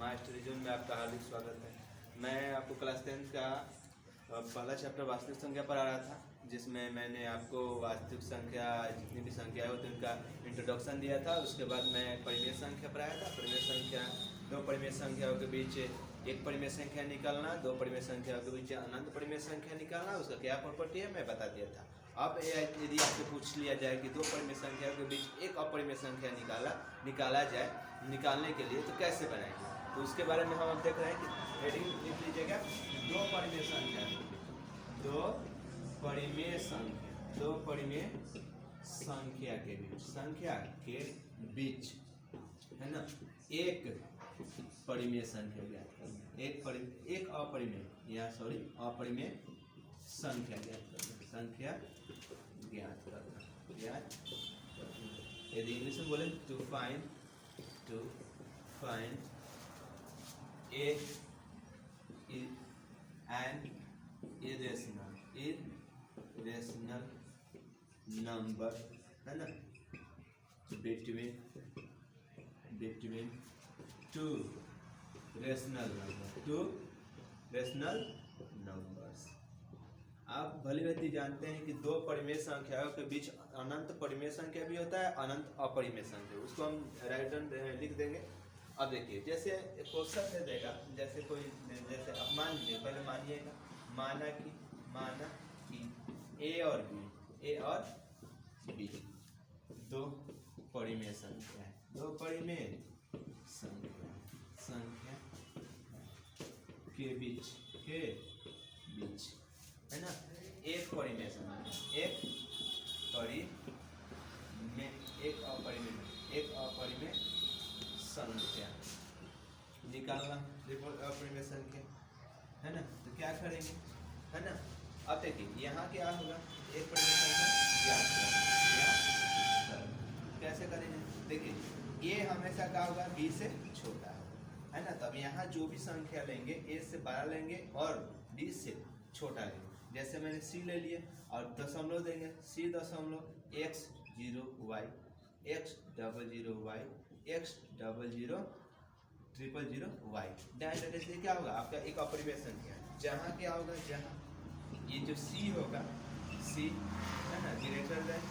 Master zone में आपका हार्दिक स्वागत है। मैं आपको क्लास 10 का पहला चैप्टर वास्तविक संख्या पढ़ा रहा था, जिसमें मैंने आपको वास्तविक संख्या जितनी भी संख्या होती है उनका इंट्रोडक्शन दिया था। उसके बाद मैं परिमेय संख्या पढ़ाया था। परिमेय संख्या, दो परिमेय संख्याओं के बीच एक परिमेय संख्या निकालना, दो परिमेय संख्याओं के बीच अनंत परिमेय संख्या निकालना, उसका क्या प्रॉपर्टी है मैं बता दिया था। अब यदि आपसे पूछ लिया जाए कि दो परिमेय संख्याओं के बीच एक अपरिमेय संख्या निकाला जाए, निकालने के लिए तो कैसे बनाएंगे, तो उसके बारे में हम अब देख रहे हैं कि हेडिंग लिख लीजिएगा, दो परिमेय संख्या के बीच है ना एक परिमेय संख्या ज्ञात करना, एक अपरिमेय संख्या ज्ञात करना। यदि इंग्लिश में बोले to find an irrational number, है ना, between two rational numbers। आप भली भांति जानते हैं कि दो परिमेय संख्याओं के बीच अनंत परिमेय संख्या भी होता है, अनंत अपरिमेय संख्या, उसको हम राइट लिख देंगे। अब देखिए, जैसे क्वेश्चन दे देगा, जैसे अब मान लीजिए, पहले मानिएगा, माना कि ए और बी दो परिमेय संख्या है, संख्या के बीच है ना एक अपरिमेय संख्या निकालना, अपरिमेय संख्या है ना। तो क्या करेंगे, है ना। अब देखिए यहाँ क्या होगा, एक परिमेय संख्या ज्ञात कैसे करेंगे। देखिए ये हमेशा क्या होगा, बी से छोटा है ना। तब यहाँ जो भी संख्या लेंगे, ए से बड़ा लेंगे और बी से छोटा लेंगे। जैसे मैंने सी ले लिए और दशमलव देंगे, सी दशमलव x 0 y x 00 y x 00 000 y। Direct से क्या होगा, आपका एक अपरिमेय संख्या है। जहाँ क्या होगा, जहाँ ये जो सी होगा, सी है ना ग्रेटर देन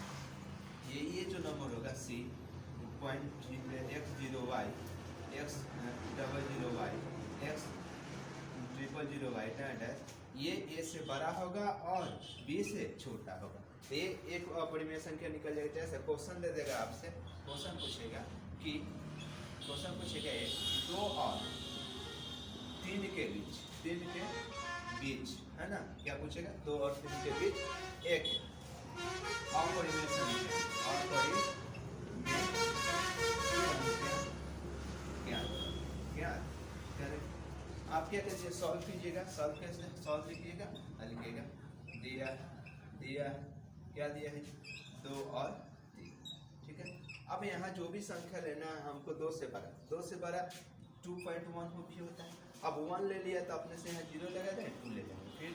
ये जो नंबर होगा C point x 0 y x 00 y x 00 y dash ये ए से बड़ा होगा और बी से छोटा होगा। तो ये एक अपरिमेय संख्या निकल जाएगा। जैसे क्वेश्चन दे देगा आपसे, क्वेश्चन पूछेगा ये दो और तीन के बीच है ना, क्या पूछेगा, दो और तीन के बीच एक अपरिमेय संख्या ज्ञात करें। आप क्या कीजिए, सॉल्व कीजिएगा। सॉल्व कैसे, सॉल्व लिखिएगा, लिखिएगा दिया क्या दिया है, दो और तीन, ठीक है। अब यहाँ जो भी संख्या लेना है हमको दो से बड़ा 2.1 भी होता है। अब 1 ले लिया तो अपने से यहाँ 0 लगा दें, 2 ले लेंगे, फिर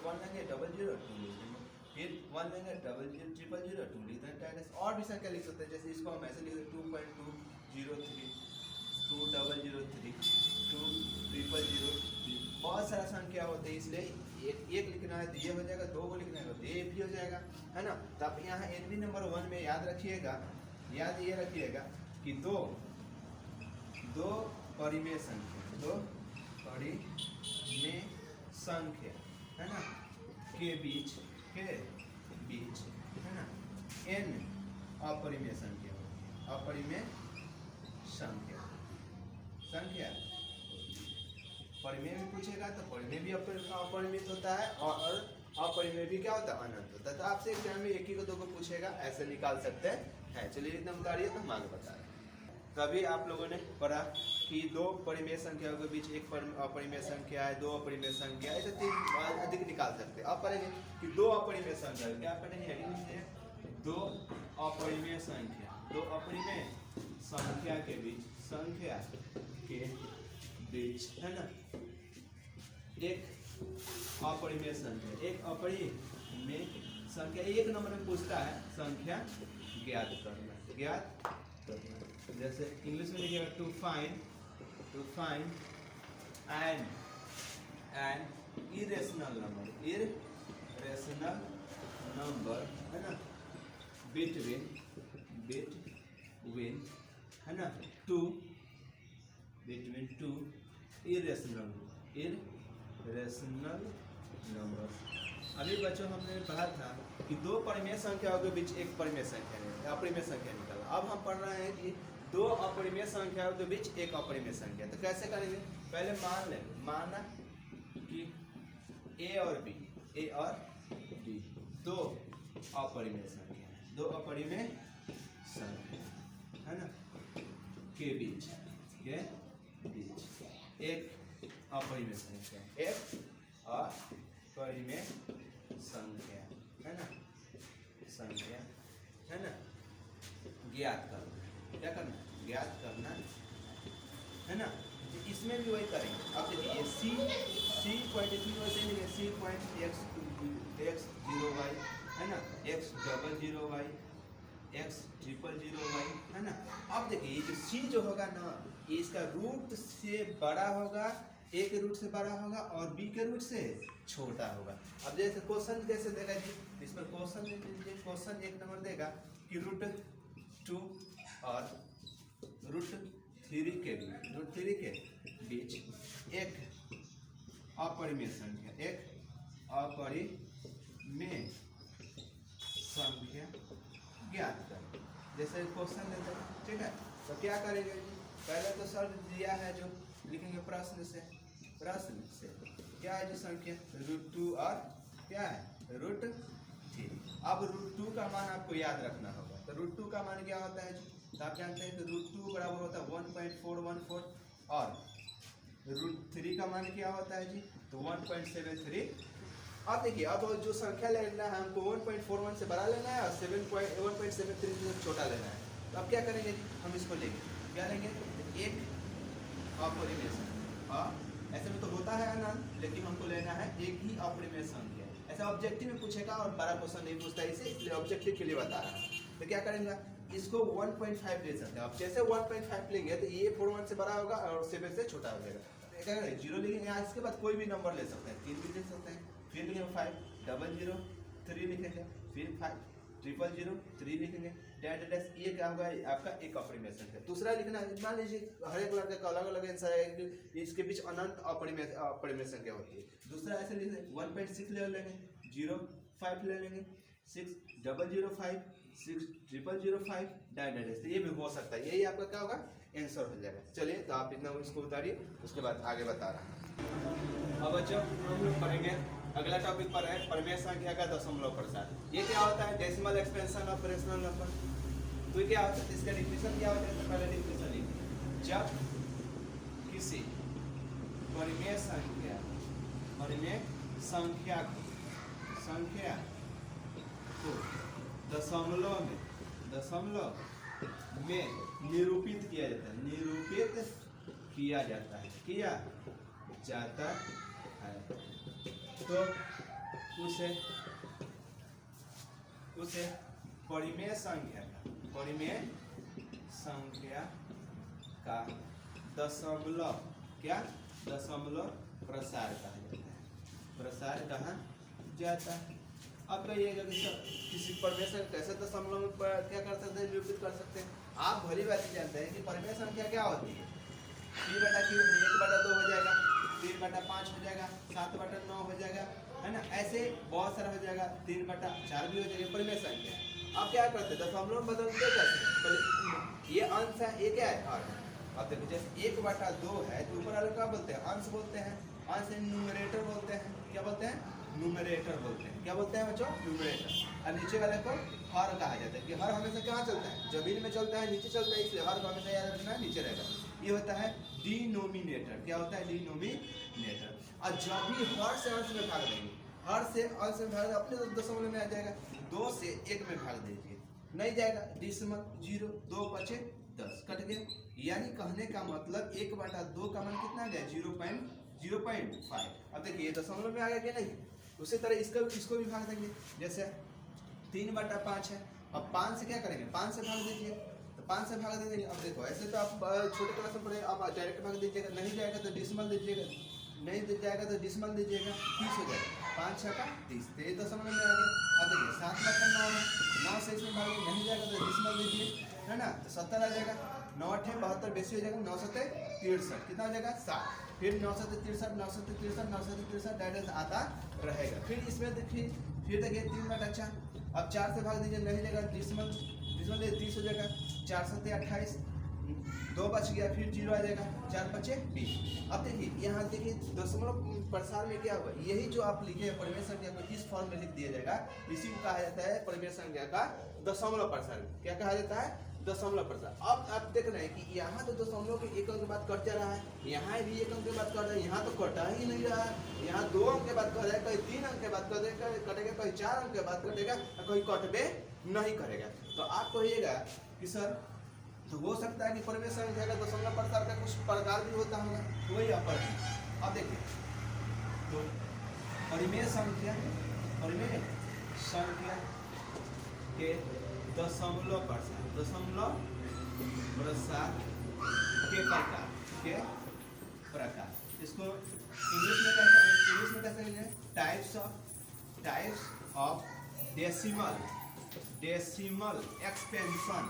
1 लेंगे 00 2 ले लेंगे, फिर 1 लेंगे 00 2 लिख देंगे। और भी संख्या लिख सकते हैं, जैसे इसको हम ऐसे लिख सकते 2.203 2003 2000। बहुत सारा संख्या होते हैं, इसलिए एक लिखना है तो ये हो जाएगा, दो को लिखना है तो ये भी हो जाएगा, है ना। तो आप यहाँ एनवी नंबर 1 में याद ये रखिएगा कि दो परिमेय संख्या है ना के बीच है ना n अपरिमेय संख्या परिमेय भी पूछेगा तो परिमेय भी अपरिमित होता है और अपरिमेय भी क्या होता है, अनंत होता है। तो आपसे एग्जाम में एक ही को दो को पूछेगा, ऐसे निकाल सकते हैं। चलिए एकदम उतारिए, तो हम आगे बता रहे हैं। तभी आप लोगों ने पढ़ा कि दो परिमेय संख्याओं के बीच एक अपरिमेय संख्या है, दो अपरिमेय संख्या, ऐसे तीन अधिक निकाल सकते हैं। अब पढ़ेंगे कि दो अपरिमेय संख्या, क्या पढ़ेंगे, दो अपरिमेय संख्या के बीच है ना एक अपरिमेय संख्या, एक नंबर में पूछता है संख्या ज्ञात करना। जैसे इंग्लिश में लिखिएगा to find to find an irrational number है ना, between है ना between two irrational numbers। अभी बच्चों हमने पढ़ा था कि दो परिमेय संख्याओं के बीच एक परिमेय संख्या है, अपरिमेय संख्या निकाला। अब हम पढ़ रहे हैं कि दो अपरिमेय संख्याओं के बीच एक अपरिमेय संख्या। तो कैसे करेंगे, पहले माना कि ए और बी दो अपरिमेय संख्या है ना, के बीच एक अपरिमेय संख्या है ना, ज्ञात करना है ना। तो इसमें भी वही करेंगे। अब देखिए सी पॉइंट इसमें वैसे नहीं है, सी पॉइंट x0y है ना, x00y x000y है ना। अब देखिए ये जो सी जो होगा ना, ये इसका रूट से बड़ा होगा, ए के रूट से बड़ा होगा और बी के रूट से छोटा होगा। अब जैसे क्वेश्चन कैसे देगा जी, इस पर क्वेश्चन एक नंबर देगा कि √2 और √3 के बीच एक अपरिमेय संख्या ज्ञात करें। जैसे क्वेश्चन देते हैं, ठीक है। तो क्या करेंगे जी, पहले तो सर दिया है जो लिखेंगे प्रश्न से क्या है जो संख्या √2 और क्या है √3। अब √2 का मान आपको याद रखना होगा। तो √2 का मान क्या होता है जी, तो आप जानते हैं कि √2 बराबर होता है 1.414 और √3 का मान क्या होता है जी, तो 1.73। अब देखिए, अब जो संख्या लेना है हमको 1.41 से बड़ा लेना है और 1.73 से छोटा लेना है। तो अब क्या करेंगे जी, हम इसको लेंगे, क्या लेंगे, एक अपरिमेय संख्या। ऐसे में तो होता है अनंत, लेकिन हमको लेना है एक ही अपरिमेय संख्या। ऐसा ऑब्जेक्टिव में पूछेगा और बड़ा क्वेश्चन नहीं पूछता, इसलिए ऑब्जेक्टिव के लिए बता रहा हूँ। तो क्या करेंगे, इसको 1.5 ले सकते हैं। अब जैसे 1.5 लेंगे तो ये 41 से बड़ा होगा और 7 से छोटा हो जाएगा। क्या करेंगे, 0 लेंगे यहाँ, इसके बाद कोई भी नंबर ले सकते हैं, 3 भी ले सकते हैं। फिर लिखेंगे 5 00 3 लिखेंगे, फिर 5 000 3 लिखेंगे, डैश। ये क्या होगा, आपका एक अपरिमेय संख्या। दूसरा लिखना, मान लीजिए हर एक लड़के का अलग अलग आंसर है, इसके बीच अनंत अपरिमेय संख्या होती है। दूसरा ऐसे लिख लेंगे 1.6 ले लेंगे, 05 ले लेंगे, 6005 6005 डैश। तो ये भी हो सकता है, यही आपका क्या होगा, आंसर हो जाएगा। चलिए, तो आप इतना इसको उतारिए, उसके बाद आगे बता रहा हूँ। अब बच्चों हम लोग पढ़ेंगे, अगला टॉपिक पर है परिमेय संख्या का दशमलव प्रसार। ये क्या होता है, decimal expansion of rational number. तो क्या होता है, इसका डिफिनेशन क्या होता है, तो पहले डिफिनेशन लिखिए। जब किसी परिमेय संख्या को दशमलव में निरूपित किया जाता है, तो उसे परिमेय संख्या का दशमलव प्रसार कहा जाता है। अब कहिएगा कि किसी परिमेय संख्या कैसे दशमलव में क्या कर सकते हैं, निरूपित कर सकते हैं। आप भली बात जानते हैं कि परिमेय संख्या क्या होती है, 3/3 1/2 हो जाएगा, 3/5 हो जाएगा, 7/9 हो जाएगा, है ना। ऐसे बहुत सारा हो जाएगा, 3/4 भी हो जाएगा, परिमेय संख्या। अब क्या करते हैं, दशमलव बदलते कैसे, ये अंश है, ये क्या है, और अब देखो जैसे 1/2 है तो ऊपर वाले क्या बोलते हैं, अंश बोलते हैं, अंश न्यूमरेटर बोलते हैं। क्या बोलते हैं, न्यूमरेटर बोलते हैं। क्या बोलते हैं बच्चों, न्यूमरेटर। और नीचे वाले को हर कहा जाता है कि हर हमेशा कहाँ चलता है, जमीन में चलता है, नीचे चलता है, इसलिए हर हमेशा याद रखना है नीचे रहेगा। ये होता है डिनोमिनेटर। क्या होता है, डिनोमिनेटर। और जब भी हर से अंश में भाग देंगे, हर से अंश में भाग अपने दशमलव में आ जाएगा, 2 से 1 में भाग दीजिए, नहीं जाएगा, डेसिमल 0 2 5 10 कट गया। यानी कहने का मतलब 1/2 का मान कितना आ गया, 0.05। अब देखिए दशमलव में आ गया कि नहीं। उसी तरह इसको भी भाग देंगे, जैसे 3/5 है। अब 5 से क्या करेंगे, 5 से भाग दीजिए, तो 5 से भाग देंगे। अब देखो ऐसे तो आप छोटे क्लास में पढ़े, आप डायरेक्ट भाग दीजिएगा, नहीं जाएगा तो डिसमल दीजिएगा, नहीं जाएगा तो डिसमल दीजिएगा, 30 हो जाएगा। 5 6 का 30, तो ये दशमलव में आ गया। अब देखिए 7 लाख 9 है, 9 से इसमें भाग नहीं जाएगा तो डिसमल दीजिए, है ना, तो 70 आ जाएगा। 9 8 72 बेसी हो जाएगा, 9 7 63, कितना हो जाएगा 7। फिर 9 7 63, 9 7 63, 9 7 63 डायरेक्ट आता रहेगा। फिर इसमें देखिए, फिर देखिए 3 बटा 4, अब 4 से भाग दीजिए, नहीं जाएगा डिसमल, डिसमल 30 हो जाएगा, 4 7 28, 2 बच गया, फिर 0 आ जाएगा, 4 5 20। अब देखिए यहाँ देखिए दशमलव प्रसार में क्या हुआ, यही जो आप लिखे हैं परिमेय संख्या को इस फॉर्म में लिख दिया जाएगा, इसी को कहा जाता है परिमेय संख्या का दशमलव प्रसार। क्या कहा जाता है? दशमलव प्रसार। अब आप देख रहे हैं कि यहाँ तो दशमलव के 1 अंक के बाद कट जा रहा है, यहाँ भी 1 अंक के बाद कट रहा है, यहाँ तो कटा ही नहीं रहा है, यहाँ 2 अंक के बाद कट रहा है, कहीं 3 अंक के बाद कटेगा, कहीं 4 अंक के बाद कटेगा, कहीं कटबे नहीं करेगा। तो आप कहिएगा कि सर तो हो सकता है कि परिमेय संख्या का दशमलव प्रसार का कुछ प्रकार भी होता होगा, वही अपर। अब देखिए तो परिमेय संख्या के दशमलव प्रसार के प्रकार, इसको इंग्लिश में कैसे लिखेंगे? Types of decimal expansion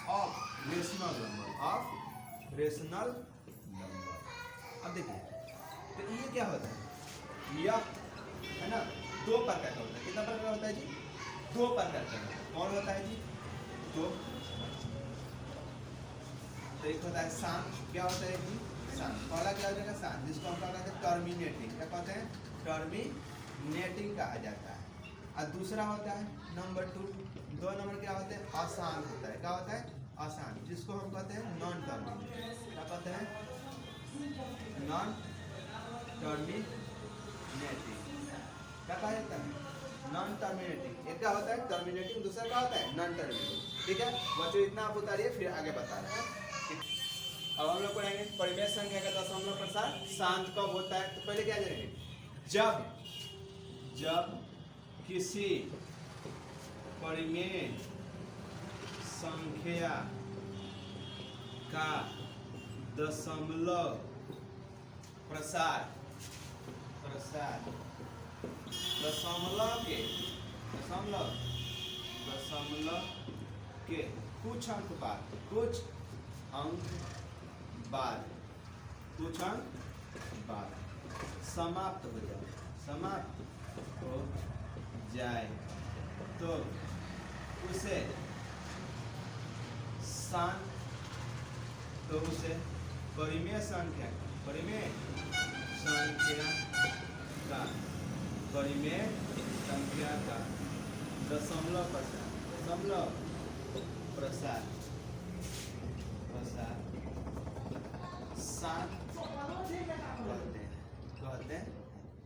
of rational number. अब देखिए तो ये क्या होता है, यह है ना 2 प्रकार का होता है। कितना प्रकार होता है जी? 2 प्रकार का। कौन होता है जी? 2। तो एक होता है शांत, क्या होता है जी? शांत। पहला क्या हो जाएगा? शांत, जिसको हम कहते हैं टर्मिनेटिंग। क्या कहते हैं? टर्मिनेटिंग कहा जाता है। और दूसरा होता है नंबर 2, 2 नंबर क्या होते हैं? अशांत होता है। क्या होता है? अशांत, जिसको हम कहते हैं नॉन टर्मिनेटिंग। क्या कहते हैं? Non terminating. क्या कहा जाता है? Non terminating. एक क्या होता है? टर्मिनेटिंग, दूसरा क्या होता है? Non terminating. ठीक है बच्चों, इतना आप उतारिए, फिर आगे बता रहे हैं। अब हम लोग पढ़ेंगे परिमेय संख्या का दशमलव प्रसार शांत कब होता है। तो पहले क्या करेंगे? जब किसी परिमेय संख्या का दशमलव प्रसार दशमलव के कुछ अंक बाद समाप्त हो जाए तो उसे परिमेय संख्या का दशमलव प्रसार शांत कहते हैं।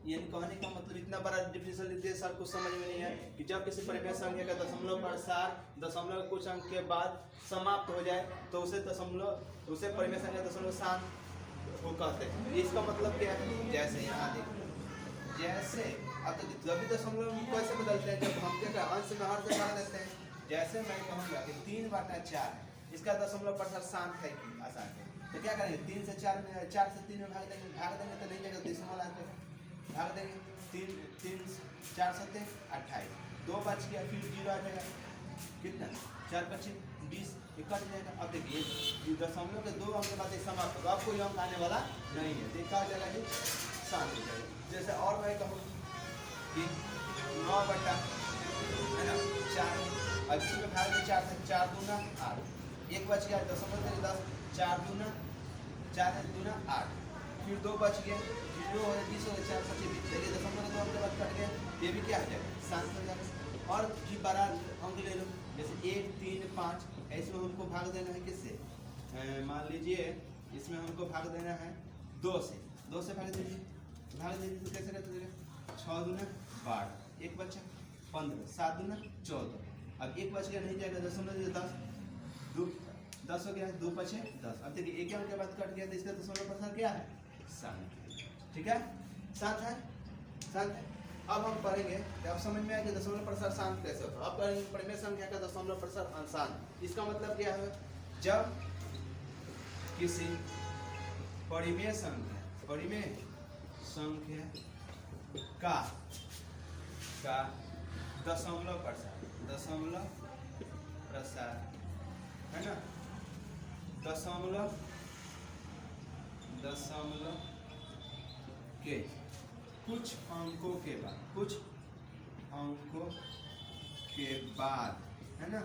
ये कहने का मतलब इतना बड़ा डिफिनेशन लिख दिया, सर कुछ समझ में नहीं है कि जब किसी परिमेय संख्या का दशमलव प्रसार दशमलव कुछ अंक के बाद समाप्त हो जाए तो उसे परिमेय संख्या दशमलव शांत वो कहते हैं। इसका मतलब क्या है? जैसे यहाँ देखिए, जैसे अब जब भी दशमलव कैसे बदलते हैं, जब हम क्या अंश में हर से भाग देते हैं। जैसे मैं कहूँगा कि 3/4 इसका दशमलव प्रसार शांत है कि आसान है, तो क्या करेंगे? 3 से 4 में 4 से 3 में भाग देंगे तो नहीं जाएगा, दशमलव आते भाग देंगे। 3 4 7 28, 2 बच गया, फिर 0 आ जाएगा, कितना 4 25 20 कट जाएगा। अब देखिए दशमलव के 2 अंक के बाद समाप्त होगा, अब कोई अंक आने वाला नहीं है, देखा हो जाएगा जी, शांत हो जाएगा। जैसे और मैं कहूँ कि 9 बटा है ना 4, अब इसमें भाग में 4 से 4 दूना 8, 1 बच गया, दशमलव 10, 4 दूना 8, फिर 2 बच गया, 0 हो 20 हो 4 25 20। देखिए दशमलव के 2 अंक के बाद कट गया, ये भी क्या हो जाएगा? शांत हो जाएगा। और भी बड़ा अंक ले लो, जैसे 1 3 5, ऐसे में हमको भाग देना है किससे? मान लीजिए इसमें हमको भाग देना है 2 से भाग दीजिए तो कैसे रहता है? 6 दूना 12, 1 बचा 15, 7 दूना 14, अब 1 बच गया, नहीं जाएगा, दशमलव 10 हो गया, 2 बचे 10। अब देखिए 1 अंक के बाद कट गया, तो इसका दशमलव प्रसार क्या है? शांत। ठीक है, शांत है। अब हम पढ़ेंगे, अब समझ में आया कि दशमलव प्रसार शांत कैसे होता है। अब पढ़ेंगे परिमेय संख्या का दशमलव प्रसार अशांत। इसका मतलब क्या है, जब किसी परिमेय संख्या का दशमलव प्रसार है ना, दशमलव के कुछ अंकों के बाद है ना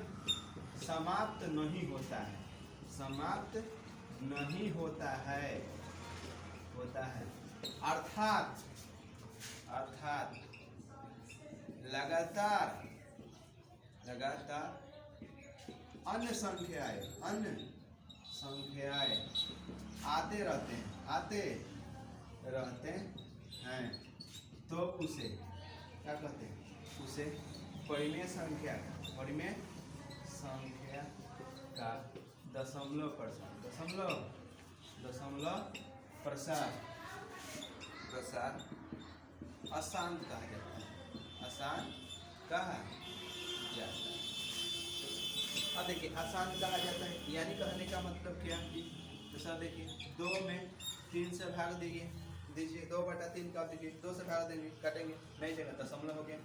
समाप्त नहीं होता है, अर्थात लगातार अन्य संख्याएं आते रहते हैं, तो उसे क्या कहते हैं, उसे परिमेय संख्या का दशमलव प्रसार अशांत कहा जाता है। अब देखिए अशांत कहा जाता है, यानी कहने का मतलब क्या, जैसा देखिए 2 में 3 से भाग दीजिए 2/3 का देखिए 2 से भाग देंगे, काटेंगे नहीं देगा, दशमलव हो गया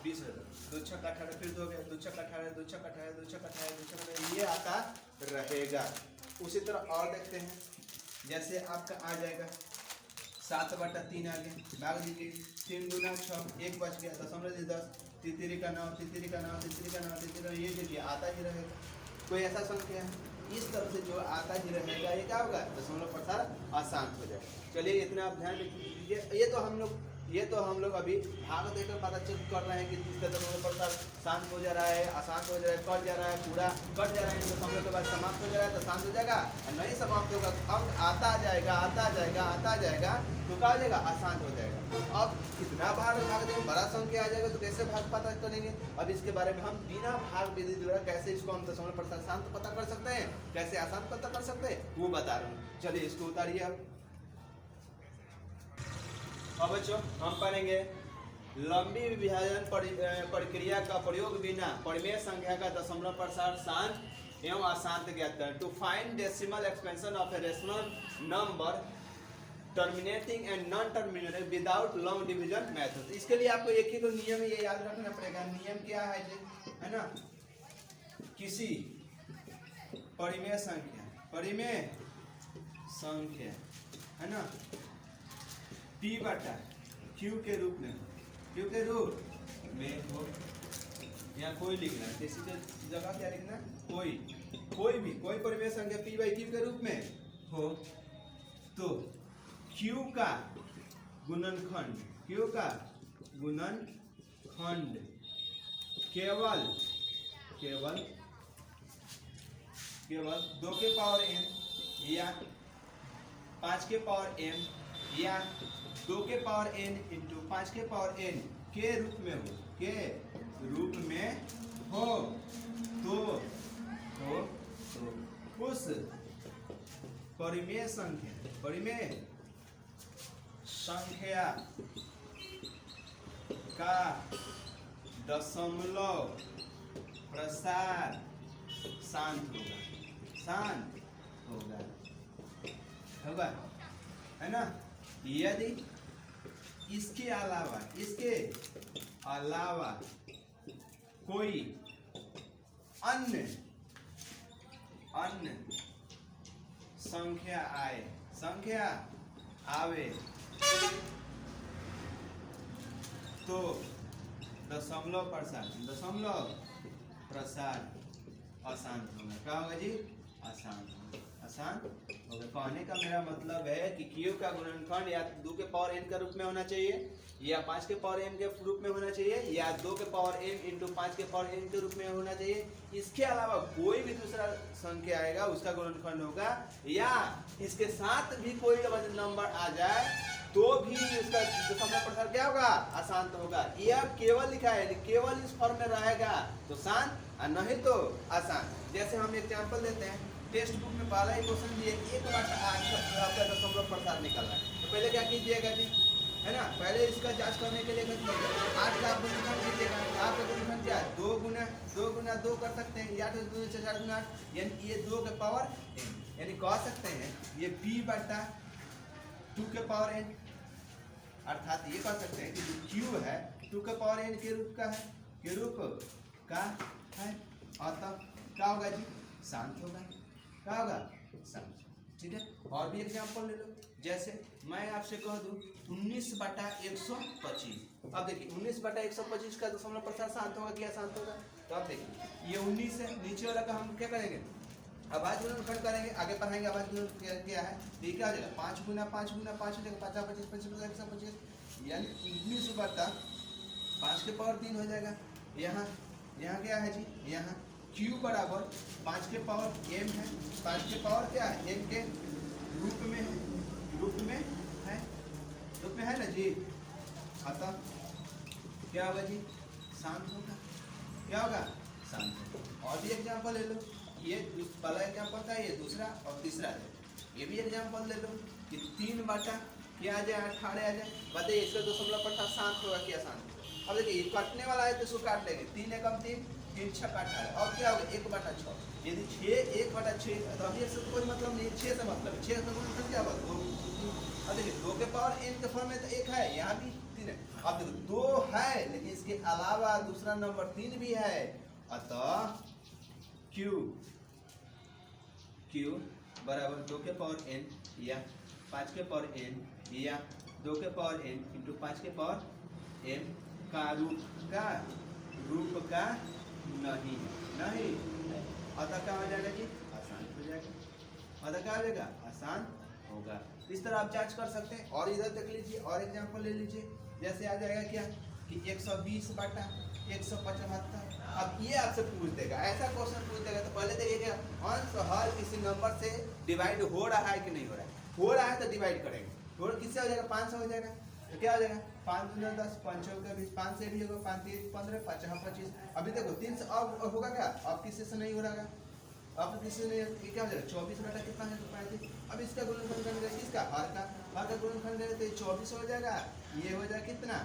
20 हो गया, 2 छक 18 फिर 2 हो गया, 2 छक 18 2 छक 18 2 छक 18 2 छक 18, ये आता रहेगा। उसी तरह और देखते हैं, जैसे आपका आ जाएगा 7/3 आ गया, भाग दीजिए 3 दूना 6, 1 बच गया, दशमलव 10, तितरी का 9, ये देखिए आता ही रहेगा। कोई ऐसा संख्या है इस तरह से जो आता ही रहेगा, ये क्या होगा, दशमलव प्रसार अशांत हो जाएगा। चलिए इतना आप ध्यान रखिए, ये तो हम लोग अभी भाग देकर पता चेक कर रहे हैं कि इसका दशमलव प्रसार शांत हो जा रहा है, अशांत हो जा रहा है, कट जा रहा है, पूरा कट जा रहा है, दशमलव के बाद समाप्त हो जा रहा है तो शांत हो जाएगा, और नहीं समाप्त होगा अंक आता जाएगा तो क्या हो जाएगा, अशांत हो जाएगा। अब कितना भाग देंगे, बड़ा संख्या आ जाएगा तो कैसे भाग पता करेंगे, अब इसके बारे में हम बिना भाग विधि द्वारा कैसे इसको हम दशमलव प्रसार शांत पता कर सकते हैं, कैसे अशांत पता कर सकते हैं, वो बता रहा हूँ। चलिए इसको उतारिए। अब बच्चों हम पढ़ेंगे लंबी विभाजन प्रक्रिया का प्रयोग बिना परिमेय संख्या का दशमलव प्रसार शांत एवं अशांत ज्ञात करें। To find decimal expansion of a rational number terminating and non terminating without long division method. इसके लिए आपको एक ही तो नियम ये याद रखना पड़ेगा। नियम क्या है ना, किसी परिमेय संख्या है ना P/Q के रूप में हो, या कोई लिखना है, किसी जगह क्या लिखना, कोई परिमेय संख्या P/Q के रूप में हो तो Q का गुणनखंड केवल 2 के पावर n या 5 के पावर m या 2 के पावर n इंटू 5 के पावर n के रूप में हो तो उस परिमेय संख्या का दशमलव प्रसार शांत होगा है ना। यदि इसके अलावा कोई अन्य संख्या आवे तो दशमलव प्रसार अशांत होगा। क्या होगा जी, अशांत होगा। कहने का मेरा मतलब है कि Q का गुणनखंड या 2 के पावर n के रूप में होना चाहिए, या 5 के पावर m के रूप में होना चाहिए, या 2 के पावर m इंटू 5 के पावर n के रूप में होना चाहिए। इसके अलावा कोई भी दूसरा संख्या आएगा उसका गुणनखंड होगा, या इसके साथ भी कोई नंबर आ जाए तो भी उसका दशमलव प्रसार क्या होगा, अशांत होगा। यह केवल लिखा है, केवल इस फॉर्म में रहेगा तो शांत और नहीं तो अशांत। जैसे हम एग्जाम्पल देते हैं, टेक्स्ट बुक में पहला ही क्वेश्चन दिए 1/8 आपका दशमलव प्रसार निकलना है, तो पहले क्या कीजिएगा जी, है ना। पहले इसका जांच करने के लिए 8 का आप गुणनखंड कीजिएगा, आपका गुणनखंड क्या है 2 गुना 2 कर सकते हैं, या तो 2 से 4 गुना 8, यानी ये 2 के पावर n, यानी कह सकते हैं ये p बटा 2 के पावर n, अर्थात ये कह सकते हैं कि जो q है 2 के पावर n के रूप का है, के रूप का है, अतः क्या होगा जी शांत होगा, क्या होगा शांत। ठीक है, और भी एग्जांपल ले लो, जैसे मैं आपसे कह दूं 19 बटा 125, अब देखिए 19 बटा 125 का दशमलव प्रसार शांत होगा क्या शांत होगा, तो अब देखिए ये 19 है, नीचे वाला का हम क्या करेंगे आवाज गुणनखंड करेंगे, आगे पढ़ाएंगे आवाज गुणन क्या है, तो ये क्या हो जाएगा 5 गुना 5 गुना 5 हो जाएगा 5 25 25 125, यानी 19 बटा 5 के पावर 3 हो जाएगा। यहाँ क्या है जी, यहाँ q बराबर 5 के पावर m है, 5 के पावर क्या है m के रूप में है, रूप में है ना जी, अतः क्या होगा जी शांत होगा, क्या होगा शांत होगा। और भी एग्जांपल ले लो, ये पहला एग्जांपल था, ये दूसरा और तीसरा है, ये भी एग्जांपल ले लो कि 3 बटा क्या आ जाए 18 आ जाए, बताइए इसका दशमलव प्रसार शांत होगा क्या शांत। अब देखिए ये काटने वाला है तो इसको काट लेंगे, 3 एकम 3 3 6 18, और क्या होगा 1 बटा 6, यदि 6 1 बटा 6 तो अभी इससे कोई मतलब नहीं, 6 से मतलब है, 6 से गुणनखंड क्या होगा 2, अब देखिए 2 के पावर n के फॉर्म में तो 1 है, यहाँ भी 3 है, अब देखो 2 है लेकिन इसके अलावा दूसरा नंबर 3 भी है, अतः q बराबर 2 के पावर n या 5 के पावर n या 2 के पावर n इंटू 5 के पावर m का रूप का नहीं है, अतः क्या हो जाएगा जी आसान हो जाएगा, अतः क्या हो जाएगा आसान होगा। इस तरह आप जांच कर सकते हैं। और इधर देख लीजिए और एग्जांपल ले लीजिए, जैसे आ जाएगा क्या कि 120 बटा 175, अब ये आपसे पूछ देगा, ऐसा क्वेश्चन पूछ देगा तो पहले देखिएगा अंश हर किसी नंबर से डिवाइड हो रहा है कि नहीं हो रहा है तो डिवाइड करेंगे, किससे हो जाएगा 5 से हो जाएगा, तो क्या हो जाएगा 5 दूना 10 5 का भी 5 से भी होगा 5 3 15 5 25, अभी देखो 3 से अब होगा क्या, अब किसी से नहीं हो रहा है, अब किसी से नहीं, ये क्या हो जाएगा 24 बटा कितना है 35, अब इसका गुणनखंड करेंगे, इसका हर का गुणनखंड करेंगे तो 24 हो जाएगा, ये हो जाएगा कितना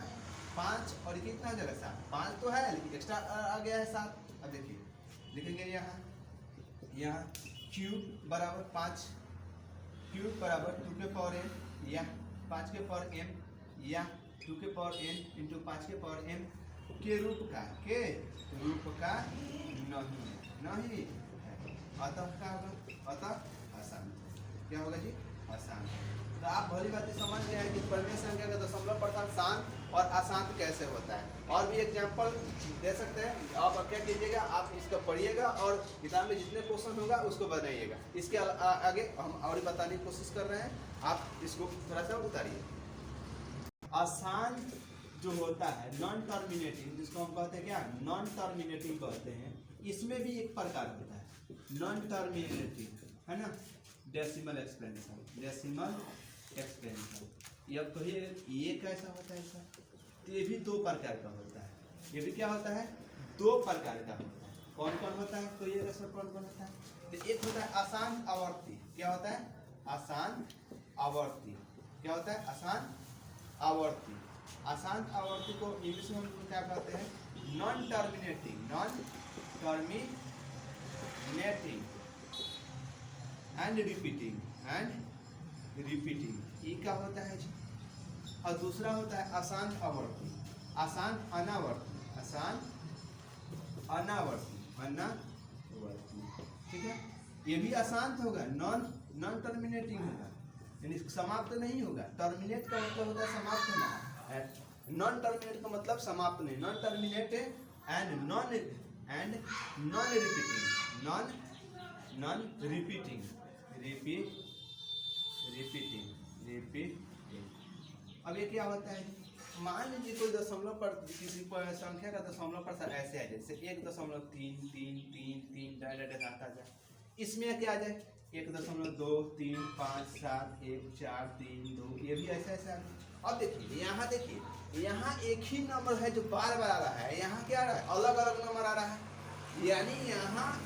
5 और ये कितना हो जाएगा 7, 5 तो है लेकिन एक्स्ट्रा आ गया है 7। अब देखिए लिखेंगे यहाँ q बराबर 5, q बराबर 2 के पावर n या 5 के पावर m या 2 के पावर n इंटू 5 के पावर m के रूप का नहीं है, अतः क्या होगा, अतः आसान, क्या होगा जी आसान। तो आप भली बात समझ गए हैं कि परिमेय संख्या का दशमलव प्रसार शांत और अशांत कैसे होता है। और भी एग्जांपल दे सकते हैं, आप क्या कीजिएगा आप इसका पढ़िएगा और किताब में जितने क्वेश्चन होगा उसको बनाइएगा। इसके आगे हम और बताने की कोशिश कर रहे हैं, आप इसको थोड़ा सा उतारिए। अशांत जो होता है नॉन टर्मिनेटिंग, जिसको हम कहते हैं क्या नॉन टर्मिनेटिंग कहते हैं, इसमें भी एक प्रकार होता है नॉन टर्मिनेटिंग, है ना, डेसिमल एक्सपेंशन, ये कहिए ये कैसा होता है सर, तो ये भी 2 प्रकार का होता है, ये भी क्या होता है 2 प्रकार का होता है। कौन कौन होता है तो ये सर कौन कौन होता है, तो एक होता है अशांत आवर्ती, क्या होता है अशांत आवर्ती, क्या होता है अशांत आवर्ती। अशांत आवर्ती को इंग्लिश में हम क्या कहते हैं नॉन टर्मिनेटिंग एंड रिपीटिंग, ये क्या होता है जी। और दूसरा होता है अशांत आवर्ती, अशांत अनावर्ती, ठीक है, ये भी अशांत होगा, नॉन टर्मिनेटिंग होगा, यानी समाप्त नहीं होगा। टर्मिनेट का मतलब होता है समाप्त होना, नॉन टर्मिनेट का मतलब समाप्त नहीं, non terminate and non repeating, अब ये क्या होता है, मान लीजिए कोई दशमलव पर किसी संख्या का दशमलव प्रसार ऐसे आ जाए, जैसे 1.33333 डायरेक्ट आता जाए, इसमें क्या आ जाए 1.2 3 5 7 1 4 3 2, ये भी ऐसे ऐसे आ जाए। अब देखिए यहाँ एक ही नंबर है जो बार बार आ रहा है, यहाँ क्या आ रहा है अलग अलग नंबर आ रहा है, यानी यहाँ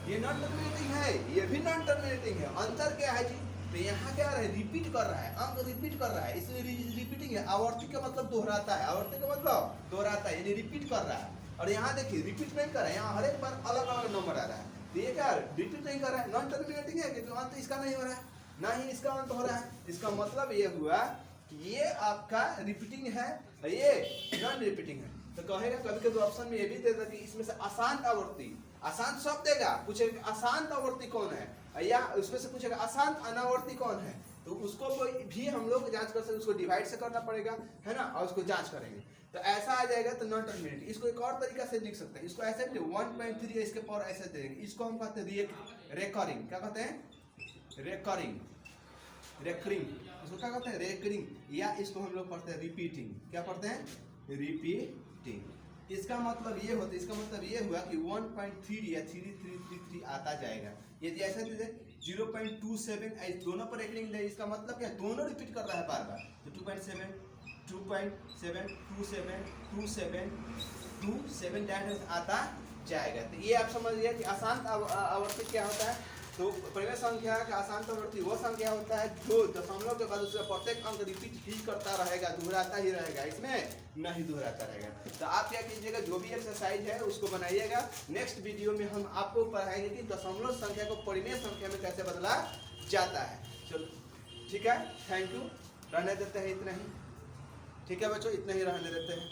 ये नॉन टर्मिनेटिंग है, ये भी नॉन टर्मिनेटिंग है। अंतर क्या है जी, तो यहाँ क्या है, रिपीट कर रहा है, अंक रिपीट कर रहा है, इसलिए रिपीटिंग है। आवर्ती का मतलब दोहराता है, आवर्ती का मतलब दोहराता है, यानी रिपीट कर रहा है। और यहाँ देखिए रिपीट नहीं कर रहा है, यहाँ हर एक बार अलग अलग नंबर आ रहा है। तो ये क्या रिपीट नहीं कर रहा है, नॉन टर्मिनेटिंग है, क्योंकि अंत इसका नहीं हो रहा है, ना ही इसका अंत हो रहा है। इसका मतलब ये हुआ कि ये आपका रिपीटिंग है, ये नॉन रिपीटिंग है। तो कहेगा कभी कभी ऑप्शन में ये भी देता कि इसमें से अशांत आवर्ती, अशांत शब्द देगा, पूछेगा अशांत आवर्ती कौन है, या उसमें से पूछेगा अशांत अनावर्ती कौन है। तो उसको भी हम लोग जांच कर सकते, उसको डिवाइड से करना पड़ेगा, है ना, और उसको जांच करेंगे तो ऐसा आ जाएगा। तो नॉन टर्मिनेटिंग, इसको एक और तरीका से लिख सकते हैं, इसको ऐसे 1.3 इसके पावर ऐसे देंगे, इसको हम कहते हैं रेकरिंग, क्या कहते हैं, रेकरिंग, रेकरिंग, इसको क्या कहते हैं, रेकरिंग, या इसको हम लोग पढ़ते हैं रिपीटिंग, क्या पढ़ते हैं, रिपीटिंग। इसका मतलब ये होता है, इसका मतलब ये हुआ कि 1.3 या 3333 आता जाएगा। यदि ऐसा दे 0.27 दोनों पर रेकरिंग दे, इसका मतलब क्या, दोनों रिपीट कर रहा है बार बार। तो 2.7 2.7 27 27 27 डायरेक्ट आता जाएगा। तो ये आप समझ लिया कि अशांत आवर्ती क्या होता है। तो परिमेय संख्या का अशांत आवर्ती वो संख्या होता है जो दशमलव के बाद उसका प्रत्येक अंक रिपीट ही करता रहेगा, दोहराता ही रहेगा, इसमें नहीं दोहराता रहेगा। तो आप क्या कीजिएगा, जो भी एक्सरसाइज है उसको बनाइएगा। नेक्स्ट वीडियो में हम आपको पढ़ाएंगे कि दशमलव संख्या को परिमेय संख्या में कैसे बदला जाता है। चलो ठीक है, थैंक यू, रहने देते हैं इतना ही। ठीक है बच्चों, इतना ही रहने देते हैं।